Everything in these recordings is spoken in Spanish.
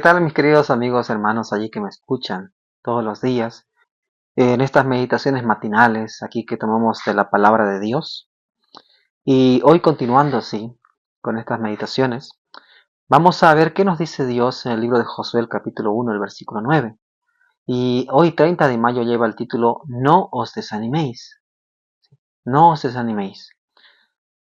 tal, mis queridos amigos, hermanos, allí que me escuchan todos los días, en estas meditaciones matinales, aquí que tomamos de la palabra de Dios? Y hoy continuando así, con estas meditaciones, vamos a ver qué nos dice Dios en el libro de Josué, el capítulo 1, el versículo 9. Y hoy, 30 de mayo, lleva el título No os desaniméis, no os desaniméis.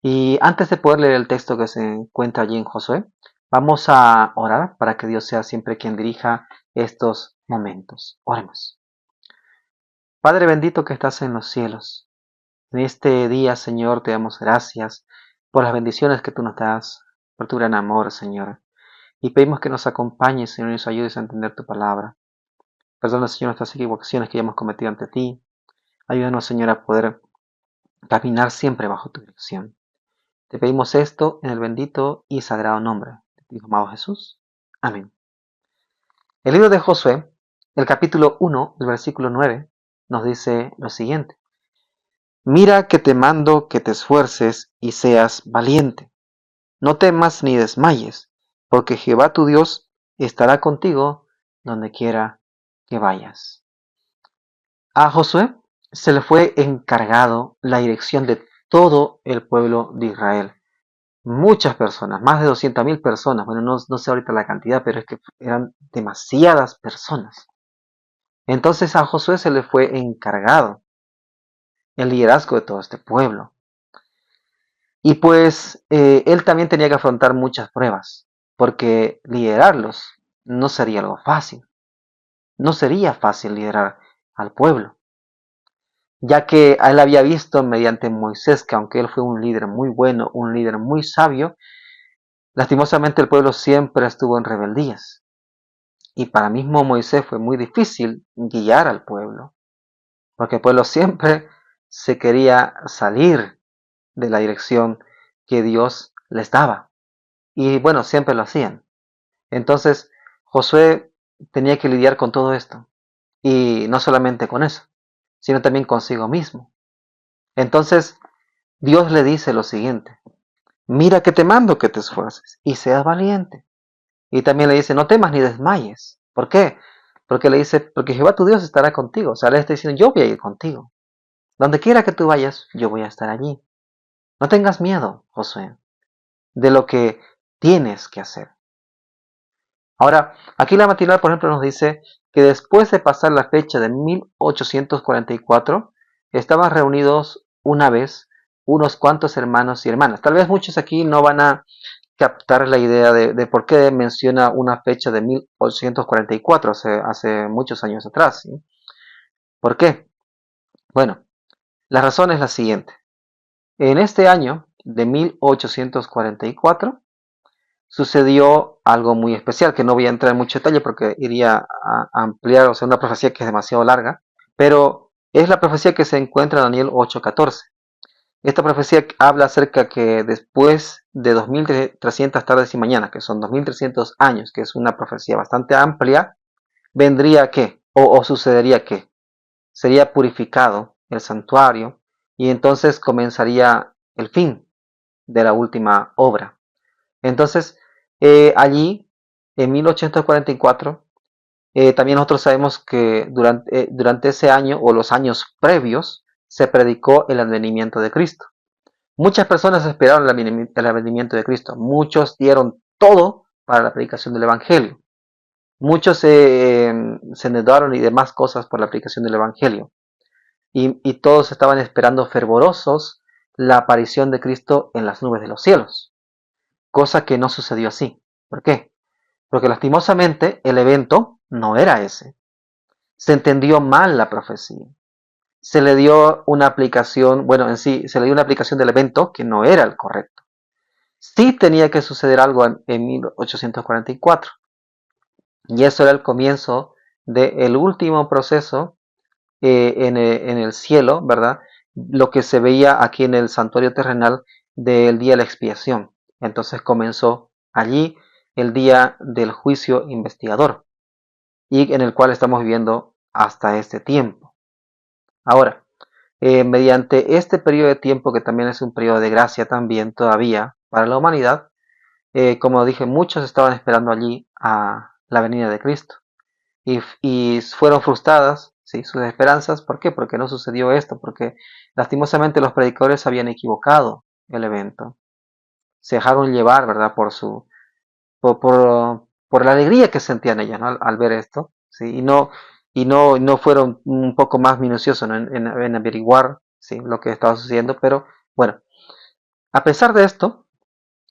Y antes de poder leer el texto que se encuentra allí en Josué, vamos a orar para que Dios sea siempre quien dirija estos momentos. Oremos. Padre bendito que estás en los cielos, en este día, Señor, te damos gracias por las bendiciones que tú nos das, por tu gran amor, Señor. Y pedimos que nos acompañes, Señor, y nos ayudes a entender tu palabra. Perdona, Señor, nuestras equivocaciones que hayamos cometido ante ti. Ayúdanos, Señor, a poder caminar siempre bajo tu dirección. Te pedimos esto en el bendito y sagrado nombre de tu Hijo amado Jesús. Amén. El libro de Josué, el capítulo 1, el versículo 9, nos dice lo siguiente. Mira que te mando que te esfuerces y seas valiente. No temas ni desmayes, porque Jehová tu Dios estará contigo donde quiera que vayas. A Josué se le fue encargado la dirección de todo el pueblo de Israel. Muchas personas, más de 200.000 personas, bueno, no sé ahorita la cantidad, pero es que eran demasiadas personas. Entonces a Josué se le fue encargado el liderazgo de todo este pueblo. Y pues él también tenía que afrontar muchas pruebas, porque liderarlos no sería algo fácil. No sería fácil liderar al pueblo, ya que él había visto mediante Moisés que aunque él fue un líder muy bueno, un líder muy sabio, lastimosamente el pueblo siempre estuvo en rebeldías. Y para mismo Moisés fue muy difícil guiar al pueblo, porque el pueblo siempre se quería salir de la dirección que Dios les daba. Y bueno, siempre lo hacían. Entonces, Josué tenía que lidiar con todo esto. Y no solamente con eso, sino también consigo mismo. Entonces, Dios le dice lo siguiente. Mira que te mando que te esfuerces y seas valiente. Y también le dice, no temas ni desmayes. ¿Por qué? Porque le dice, porque Jehová tu Dios estará contigo. O sea, le está diciendo, yo voy a ir contigo. Donde quiera que tú vayas, yo voy a estar allí. No tengas miedo, Josué, de lo que tienes que hacer. Ahora, aquí la matinal, por ejemplo, nos dice que después de pasar la fecha de 1844, estaban reunidos una vez unos cuantos hermanos y hermanas. Tal vez muchos aquí no van a captar la idea de por qué menciona una fecha de 1844, hace muchos años atrás, ¿sí? ¿Por qué? Bueno, la razón es la siguiente. En este año de 1844 sucedió algo muy especial, que no voy a entrar en mucho detalle porque iría a ampliar, o sea, una profecía que es demasiado larga, pero es la profecía que se encuentra en Daniel 8:14. Esta profecía habla acerca que después de 2300 tardes y mañanas, que son 2300 años, que es una profecía bastante amplia, vendría qué, o sucedería qué, sería purificado el santuario y entonces comenzaría el fin de la última obra. Entonces, allí, en 1844, también nosotros sabemos que durante ese año o los años previos se predicó el advenimiento de Cristo. Muchas personas esperaron el advenimiento de Cristo. Muchos dieron todo para la predicación del Evangelio. Muchos se endeudaron y demás cosas por la predicación del Evangelio. Y todos estaban esperando fervorosos la aparición de Cristo en las nubes de los cielos. Cosa que no sucedió así. ¿Por qué? Porque lastimosamente el evento no era ese. Se entendió mal la profecía. Se le dio una aplicación, bueno, en sí, se le dio una aplicación del evento que no era el correcto. Sí tenía que suceder algo en 1844. Y eso era el comienzo del último proceso en el cielo, ¿verdad? Lo que se veía aquí en el santuario terrenal del día de la expiación. Entonces comenzó allí el día del juicio investigador y en el cual estamos viviendo hasta este tiempo. Ahora, mediante este periodo de tiempo, que también es un periodo de gracia también todavía para la humanidad, como dije, muchos estaban esperando allí a la venida de Cristo. Y fueron frustradas, ¿sí?, sus esperanzas. ¿Por qué? Porque no sucedió esto, porque lastimosamente los predicadores habían equivocado el evento. Se dejaron llevar, ¿verdad?, por la alegría que sentían ellos, ¿no?, al ver esto, ¿sí? Y no fueron un poco más minuciosos, ¿no?, en averiguar, ¿sí?, lo que estaba sucediendo. Pero bueno, a pesar de esto,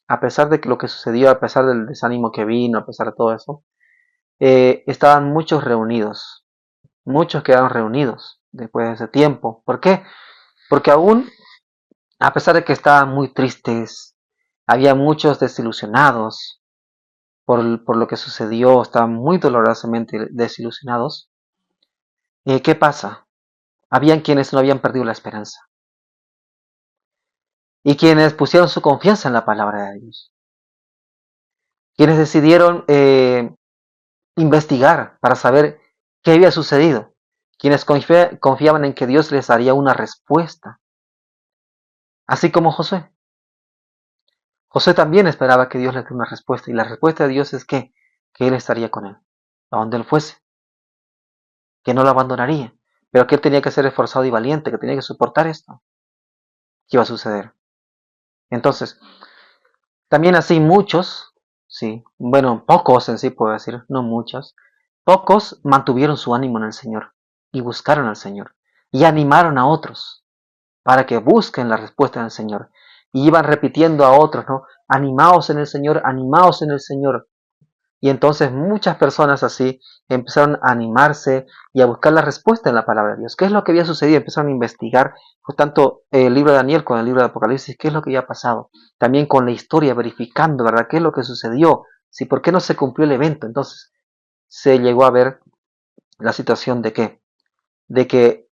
a pesar de lo que sucedió, a pesar del desánimo que vino, a pesar de todo eso, estaban muchos reunidos. Muchos quedaron reunidos después de ese tiempo. ¿Por qué? Porque aún, a pesar de que estaban muy tristes, había muchos desilusionados por lo que sucedió, estaban muy dolorosamente desilusionados. ¿Qué pasa? Habían quienes no habían perdido la esperanza y quienes pusieron su confianza en la palabra de Dios, quienes decidieron investigar para saber qué había sucedido, quienes confiaban en que Dios les daría una respuesta, así como Josué. José también esperaba que Dios le diera una respuesta, y la respuesta de Dios es que Él estaría con él, a donde él fuese, que no lo abandonaría, pero que él tenía que ser esforzado y valiente, que tenía que soportar esto, que iba a suceder. Entonces, también así muchos, sí, bueno, pocos en sí puedo decir, no muchos, pocos mantuvieron su ánimo en el Señor y buscaron al Señor y animaron a otros para que busquen la respuesta del Señor. Y iban repitiendo a otros, ¿no? Animaos en el Señor, animaos en el Señor. Y entonces muchas personas así empezaron a animarse y a buscar la respuesta en la palabra de Dios. ¿Qué es lo que había sucedido? Empezaron a investigar, por tanto, el libro de Daniel con el libro de Apocalipsis, qué es lo que había pasado. También con la historia, verificando, ¿verdad?, qué es lo que sucedió. ¿Sí? ¿Por qué no se cumplió el evento? Entonces se llegó a ver la situación de qué, de que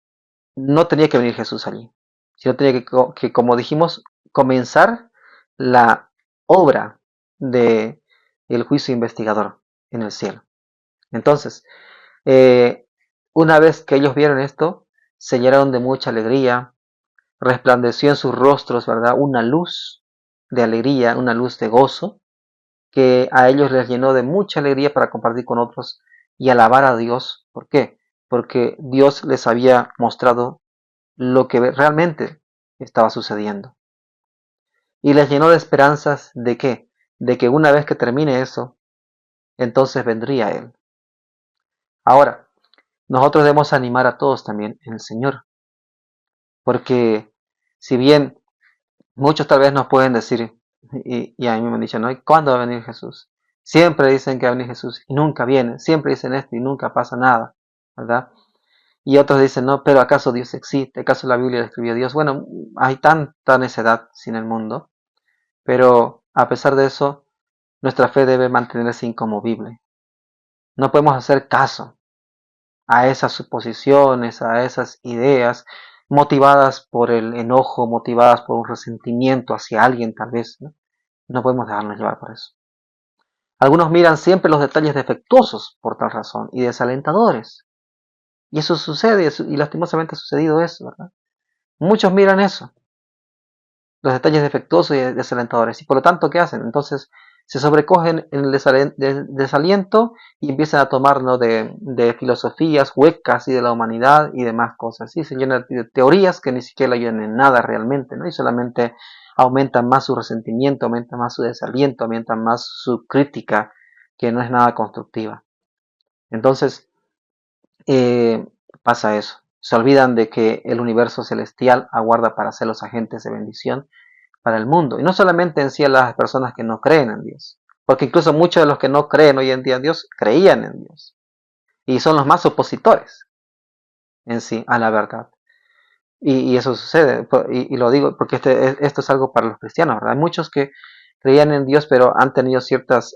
no tenía que venir Jesús allí, sino tenía que, como dijimos, comenzar la obra de el juicio investigador en el cielo. Entonces, eh, una vez que ellos vieron esto, se llenaron de mucha alegría, resplandeció en sus rostros, ¿verdad?, una luz de alegría, una luz de gozo, que a ellos les llenó de mucha alegría para compartir con otros y alabar a Dios. ¿Por qué? Porque Dios les había mostrado lo que realmente estaba sucediendo. Y les llenó de esperanzas de qué, de que una vez que termine eso, entonces vendría Él. Ahora, nosotros debemos animar a todos también en el Señor, porque si bien muchos tal vez nos pueden decir, y a mí me han dicho, ¿no?, ¿y cuándo va a venir Jesús? Siempre dicen que va a venir Jesús y nunca viene, siempre dicen esto y nunca pasa nada, ¿verdad? Y otros dicen, no, pero ¿acaso Dios existe? ¿Acaso la Biblia escribió Dios? Bueno, hay tanta necedad sin el mundo, pero a pesar de eso, nuestra fe debe mantenerse inconmovible. No podemos hacer caso a esas suposiciones, a esas ideas motivadas por el enojo, motivadas por un resentimiento hacia alguien tal vez, ¿no? No podemos dejarnos llevar por eso. Algunos miran siempre los detalles defectuosos por tal razón y desalentadores. Y eso sucede, y lastimosamente ha sucedido eso, ¿verdad? Muchos miran eso, los detalles defectuosos y desalentadores, y por lo tanto, ¿qué hacen? Entonces se sobrecogen en el desaliento y empiezan a tomar, ¿no?, de filosofías huecas y de la humanidad y demás cosas, ¿sí? Se llenan de teorías que ni siquiera ayudan en nada realmente, ¿no? Y solamente aumentan más su resentimiento, aumentan más su desaliento, aumentan más su crítica, que no es nada constructiva. Entonces, eh, pasa eso. Se olvidan de que el universo celestial aguarda para ser los agentes de bendición para el mundo. Y no solamente en sí a las personas que no creen en Dios. Porque incluso muchos de los que no creen hoy en día en Dios creían en Dios. Y son los más opositores en sí a la verdad. Y eso sucede. Y lo digo porque esto es algo para los cristianos, ¿verdad? Hay muchos que creían en Dios, pero han tenido ciertas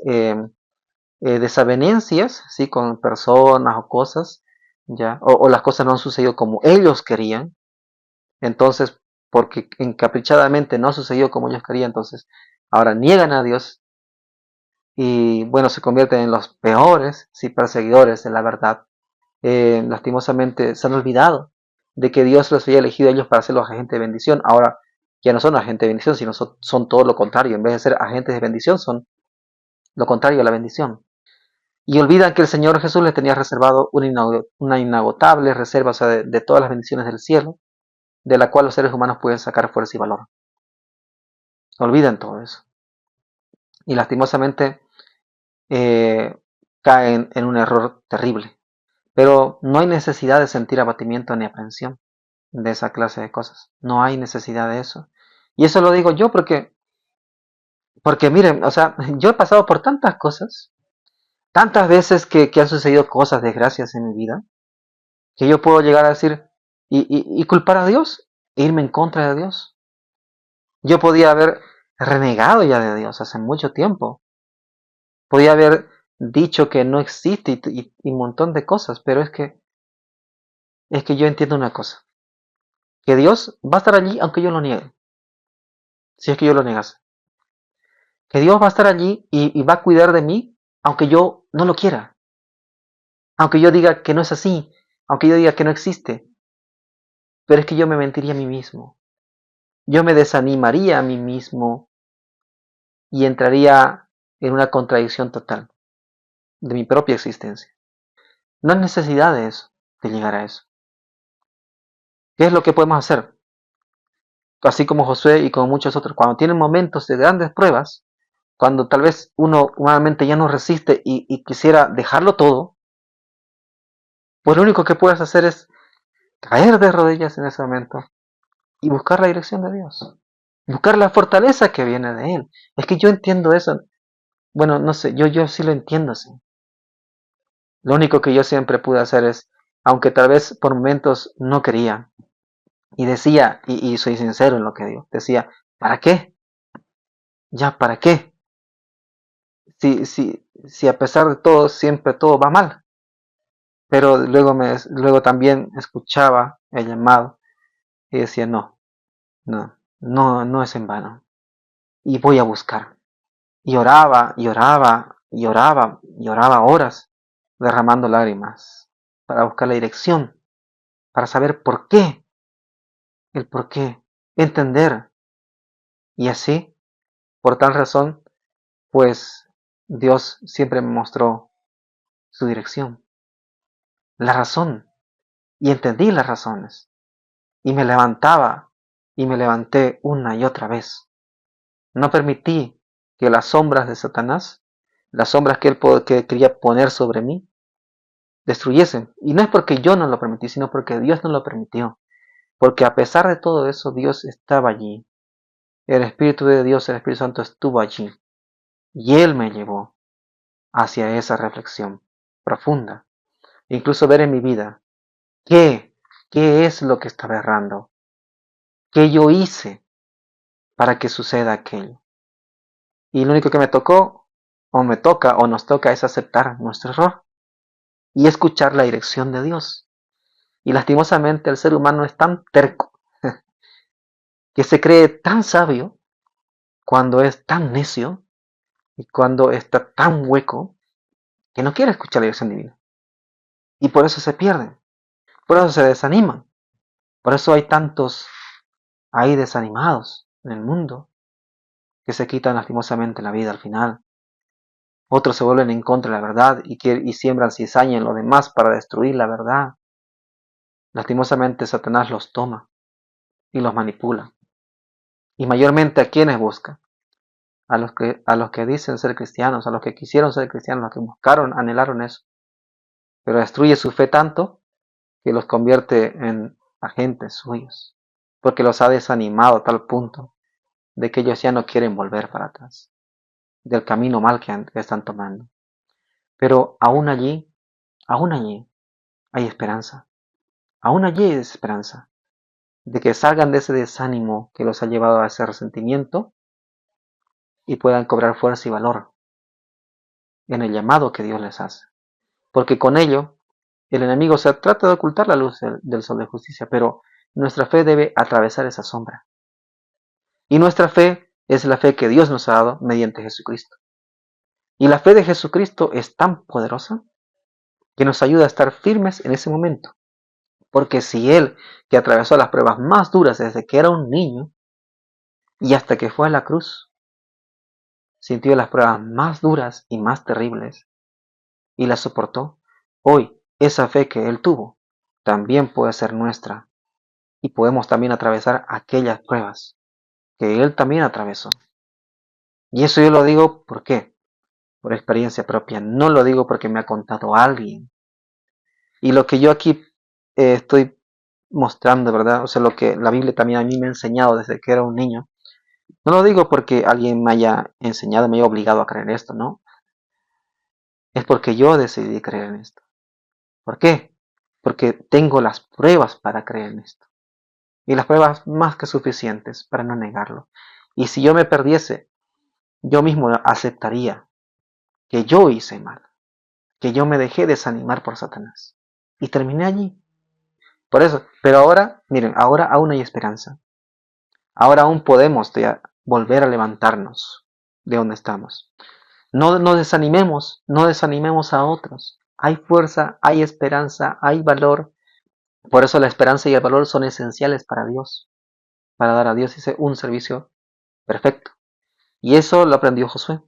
desavenencias, ¿sí?, con personas o cosas, ¿ya? O las cosas no han sucedido como ellos querían. Entonces, porque encaprichadamente no sucedió como ellos querían, entonces ahora niegan a Dios y, bueno, se convierten en los peores, sí, perseguidores de la verdad. Lastimosamente se han olvidado de que Dios los había elegido a ellos para ser los agentes de bendición. Ahora ya no son agentes de bendición, sino son todo lo contrario. En vez de ser agentes de bendición, son lo contrario a la bendición. Y olvidan que el Señor Jesús les tenía reservado una inagotable reserva, o sea, de todas las bendiciones del cielo, de la cual los seres humanos pueden sacar fuerza y valor. Olvidan todo eso. Y lastimosamente eh, caen en un error terrible. Pero no hay necesidad de sentir abatimiento ni aprensión de esa clase de cosas. No hay necesidad de eso. Y eso lo digo yo porque miren, o sea, yo he pasado por tantas cosas, tantas veces que han sucedido cosas, desgracias en mi vida, que yo puedo llegar a decir y culpar a Dios e irme en contra de Dios. Yo podía haber renegado ya de Dios hace mucho tiempo. Podía haber dicho que no existe y un montón de cosas, pero es que yo entiendo una cosa, que Dios va a estar allí aunque yo lo niegue, si es que yo lo negase. Que Dios va a estar allí y va a cuidar de mí aunque yo no lo quiera, aunque yo diga que no es así, aunque yo diga que no existe, pero es que yo me mentiría a mí mismo, yo me desanimaría a mí mismo y entraría en una contradicción total de mi propia existencia. No hay necesidad de eso, de llegar a eso. ¿Qué es lo que podemos hacer? Así como Josué y como muchos otros, cuando tienen momentos de grandes pruebas, cuando tal vez uno humanamente ya no resiste y quisiera dejarlo todo, pues lo único que puedes hacer es caer de rodillas en ese momento y buscar la dirección de Dios. Buscar la fortaleza que viene de Él. Es que yo entiendo eso. Bueno, no sé, yo sí lo entiendo así. Lo único que yo siempre pude hacer es, aunque tal vez por momentos no quería, y decía, y soy sincero en lo que digo, decía, ¿para qué? ¿Ya para qué? Si a pesar de todo, siempre todo va mal. Pero luego también escuchaba el llamado y decía, no es en vano. Y voy a buscar. Y oraba, y oraba, y oraba, y oraba horas, derramando lágrimas, para buscar la dirección, para saber por qué, el por qué, entender. Y así, por tal razón, pues Dios siempre me mostró su dirección, la razón, y entendí las razones, y me levantaba, y me levanté una y otra vez. No permití que las sombras de Satanás, las sombras que quería poner sobre mí, destruyesen. Y no es porque yo no lo permití, sino porque Dios no lo permitió. Porque a pesar de todo eso, Dios estaba allí. El Espíritu de Dios, el Espíritu Santo estuvo allí. Y Él me llevó hacia esa reflexión profunda. Incluso ver en mi vida qué, qué es lo que estaba errando. ¿Qué yo hice para que suceda aquello? Y lo único que me tocó, o me toca, o nos toca, es aceptar nuestro error y escuchar la dirección de Dios. Y lastimosamente el ser humano es tan terco que se cree tan sabio cuando es tan necio y cuando está tan hueco que no quiere escuchar la dirección divina. Y por eso se pierden, por eso se desaniman, por eso hay tantos ahí desanimados en el mundo que se quitan lastimosamente la vida al final. Otros se vuelven en contra de la verdad y siembran cizaña en los demás para destruir la verdad. Lastimosamente Satanás los toma y los manipula. Y mayormente a quienes busca. A los que dicen ser cristianos, a los que quisieron ser cristianos, a los que buscaron, anhelaron eso. Pero destruye su fe tanto que los convierte en agentes suyos, porque los ha desanimado a tal punto de que ellos ya no quieren volver para atrás, del camino mal que están tomando. Pero aún allí hay esperanza, aún allí hay esperanza de que salgan de ese desánimo que los ha llevado a ese resentimiento y puedan cobrar fuerza y valor en el llamado que Dios les hace. Porque con ello el enemigo se trata de ocultar la luz del sol de justicia, pero nuestra fe debe atravesar esa sombra. Y nuestra fe es la fe que Dios nos ha dado mediante Jesucristo. Y la fe de Jesucristo es tan poderosa que nos ayuda a estar firmes en ese momento. Porque si Él, que atravesó las pruebas más duras desde que era un niño y hasta que fue a la cruz, sintió las pruebas más duras y más terribles, y la soportó, hoy esa fe que él tuvo también puede ser nuestra y podemos también atravesar aquellas pruebas que él también atravesó. Y eso yo lo digo, ¿por qué? Por experiencia propia, no lo digo porque me ha contado alguien. Y lo que yo aquí estoy mostrando, ¿verdad? O sea, lo que la Biblia también a mí me ha enseñado desde que era un niño, no lo digo porque alguien me haya enseñado, me haya obligado a creer en esto, ¿no? Es porque yo decidí creer en esto. ¿Por qué? Porque tengo las pruebas para creer en esto. Y las pruebas más que suficientes para no negarlo. Y si yo me perdiese, yo mismo aceptaría que yo hice mal, que yo me dejé desanimar por Satanás. Y terminé allí. Por eso, pero ahora, miren, ahora aún hay esperanza. Ahora aún podemos volver a levantarnos de donde estamos. No nos desanimemos, no desanimemos a otros. Hay fuerza, hay esperanza, hay valor. Por eso la esperanza y el valor son esenciales para Dios, para dar a Dios un servicio perfecto. Y eso lo aprendió Josué.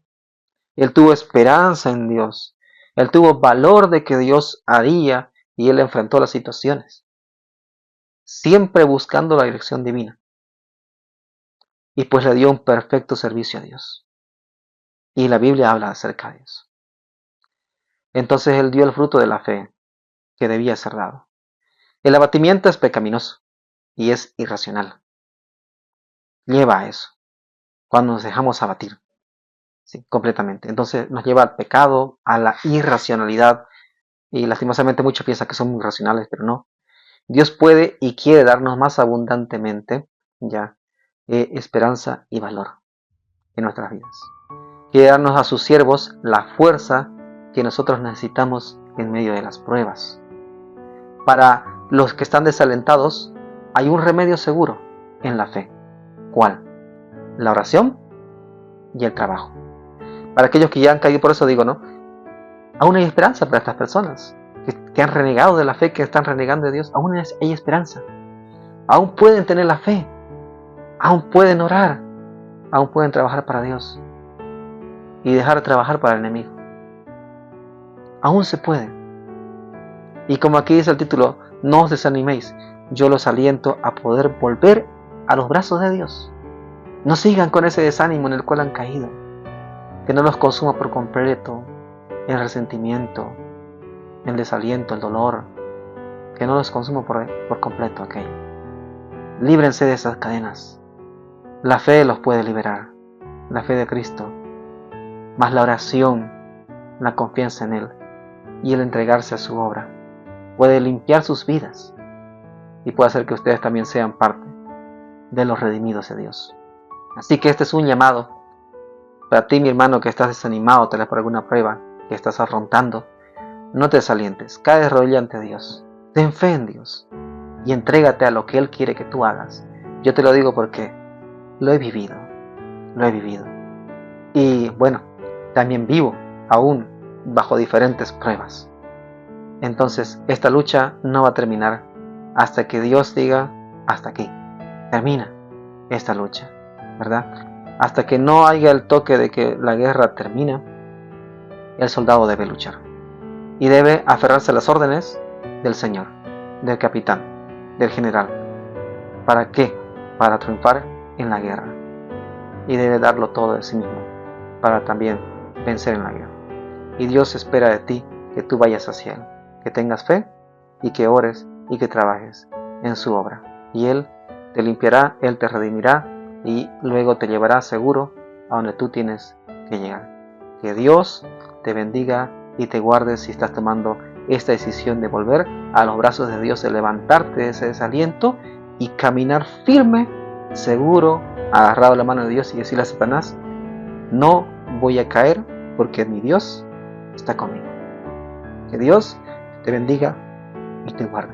Él tuvo esperanza en Dios. Él tuvo valor de que Dios haría y él enfrentó las situaciones, siempre buscando la dirección divina. Y pues le dio un perfecto servicio a Dios. Y la Biblia habla acerca de eso. Entonces él dio el fruto de la fe que debía ser dado. El abatimiento es pecaminoso y es irracional. Lleva a eso, cuando nos dejamos abatir, ¿sí? Completamente. Entonces nos lleva al pecado, a la irracionalidad, y lastimosamente muchos piensan que son muy racionales, pero no. Dios puede y quiere darnos más abundantemente ya esperanza y valor en nuestras vidas. Quiere darnos a sus siervos la fuerza que nosotros necesitamos en medio de las pruebas. Para los que están desalentados, hay un remedio seguro en la fe. ¿Cuál? La oración y el trabajo. Para aquellos que ya han caído, por eso digo, ¿no? Aún hay esperanza para estas personas que han renegado de la fe, que están renegando de Dios. Aún hay esperanza. Aún pueden tener la fe. Aún pueden orar. Aún pueden trabajar para Dios. Y dejar de trabajar para el enemigo. Aún se puede. Y como aquí dice el título, no os desaniméis. Yo los aliento a poder volver a los brazos de Dios. No sigan con ese desánimo en el cual han caído. Que no los consuma por completo el resentimiento, el desaliento, el dolor. Que no los consuma por completo aquello. Líbrense de esas cadenas. La fe los puede liberar. La fe de Cristo. Más la oración, la confianza en Él y el entregarse a su obra. Puede limpiar sus vidas y puede hacer que ustedes también sean parte de los redimidos de Dios. Así que este es un llamado para ti, mi hermano, que estás desanimado tal vez por alguna prueba que estás afrontando. No te desalientes, cae de rodillas ante Dios, ten fe en Dios y entrégate a lo que Él quiere que tú hagas. Yo te lo digo porque lo he vivido. Y bueno, también vivo aún bajo diferentes pruebas. Entonces, esta lucha no va a terminar hasta que Dios diga, hasta aquí, termina esta lucha, ¿verdad? Hasta que no haya el toque de que la guerra termina, el soldado debe luchar. Y debe aferrarse a las órdenes del Señor, del capitán, del general. ¿Para qué? Para triunfar en la guerra. Y debe darlo todo de sí mismo, para también vencer en la guerra. Y Dios espera de ti que tú vayas hacia Él, que tengas fe y que ores y que trabajes en su obra. Y Él te limpiará, Él te redimirá y luego te llevará seguro a donde tú tienes que llegar. Que Dios te bendiga y te guarde si estás tomando esta decisión de volver a los brazos de Dios, de levantarte de ese desaliento y caminar firme, seguro, agarrado a la mano de Dios y decirle a Satanás, no voy a caer porque mi Dios está conmigo. Que Dios te bendiga y te guarde.